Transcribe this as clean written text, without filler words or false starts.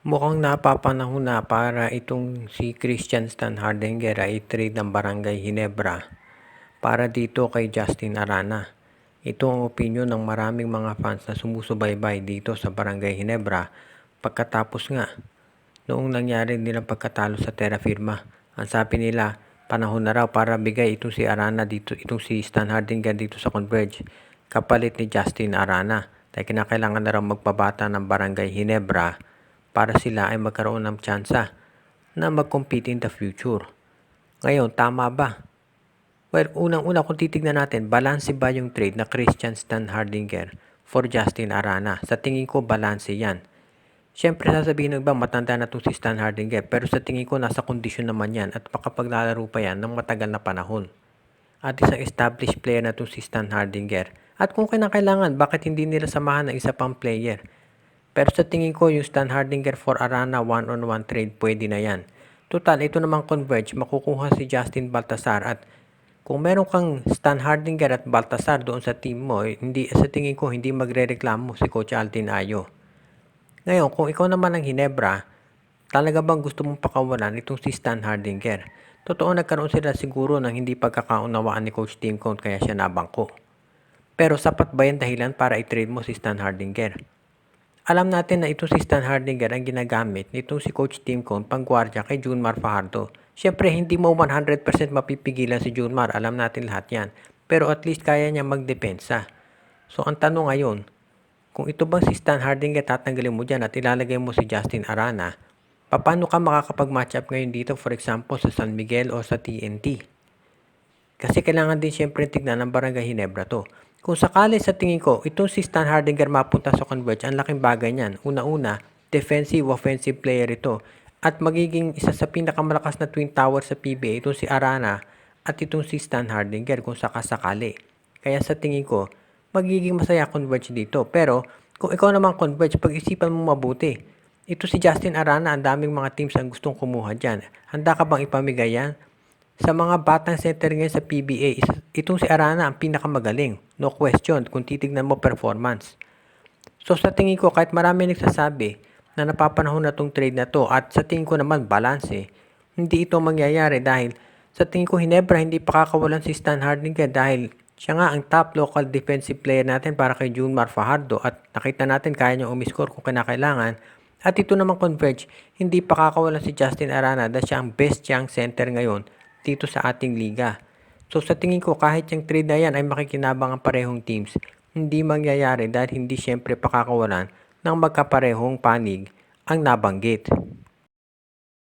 Mukhang napapanahon na para itong si Christian Stan Hardinger ay trade ng Barangay Ginebra para dito kay Justin Arana. Ito ang opinyon ng maraming mga fans na sumusubaybay dito sa Barangay Ginebra pagkatapos nga noong nangyari nilang pagkatalo sa Terra Firma. Ang sabi nila, panahon na raw para bigay itong si Arana dito, itong si Stan Hardinger dito sa Converge kapalit ni Justin Arana. Dahil kinakailangan na raw magpabata ng Barangay Ginebra para sila ay magkaroon ng tsansa na mag-compete in the future. Ngayon, tama ba? Well, unang-una kung titignan natin, balanse ba yung trade na Christian Stan Hardinger for Justin Arana? Sa tingin ko, balanse yan. Siyempre, sasabihin ng iba, matanda na itong si Stan Hardinger, pero sa tingin ko, nasa kondisyon naman yan at makapaglalaro pa yan ng matagal na panahon. At isang established player na itong si Stan Hardinger. At kung kinakailangan, bakit hindi nila samahan ng isa pang player? Pero sa tingin ko, yung Stan Hardinger for Arana one-on-one trade, pwede na yan. Total, ito namang Converge, makukuha si Justin Baltasar at kung meron kang Stan Hardinger at Baltasar doon sa team mo, hindi, sa tingin ko, hindi magre-reklamo si Coach Altin Ayo. Ngayon, kung ikaw naman ang Ginebra, talaga bang gusto mong pakawalan itong si Stan Hardinger? Totoo, nagkaroon sila siguro ng hindi pagkakaunawaan ni Coach Tim Cone kaya siya nabangko. Pero sapat ba yan dahilan para i-trade mo si Stan Hardinger? Alam natin na ito si Stan Hardinger ang ginagamit nitong si Coach Tim Cone pang-gwardiya kay Junmar Fajardo. Siyempre, hindi mo 100% mapipigilan si Junmar. Alam natin lahat yan. Pero at least kaya niya magdepensa. So, ang tanong ngayon, kung ito bang si Stan Hardinger tatanggalin mo dyan at ilalagay mo si Justin Arana, paano ka makakapag-match up ngayon dito, for example, sa San Miguel o sa TNT? Kasi kailangan din siyempre tignan ng Barangay Ginebra to. Kung sakali sa tingin ko, itong si Stan Hardinger mapunta sa Converge, ang laking bagay niyan. Una-una, defensive, offensive player ito. At magiging isa sa pinakamalakas na twin tower sa PBA, itong si Arana at itong si Stan Hardinger kung sakasakali. Kaya sa tingin ko, magiging masaya Converge dito. Pero kung ikaw naman Converge, pag-isipan mo mabuti. Ito si Justin Arana, ang daming mga teams ang gustong kumuha dyan. Handa ka bang ipamigay yan? Sa mga batang center ngayon sa PBA, itong si Arana ang pinakamagaling. No question kung titignan mo performance. So sa tingin ko, kahit marami nagsasabi na napapanahon na itong trade na to at sa tingin ko naman balance, hindi ito mangyayari dahil sa tingin ko Ginebra hindi pa kakawalan si Stan Hardinger dahil siya nga ang top local defensive player natin para kay Junmar Fajardo at nakita natin kaya niya umiscore kung kinakailangan. At ito naman Converge, hindi pa kakawalan si Justin Arana dahil siya ang best young center ngayon dito sa ating liga. So sa tingin ko kahit yung trade na yan ay makikinabang ang parehong teams, hindi mangyayari dahil hindi siyempre pakakawalan ng magkaparehong panig ang nabanggit.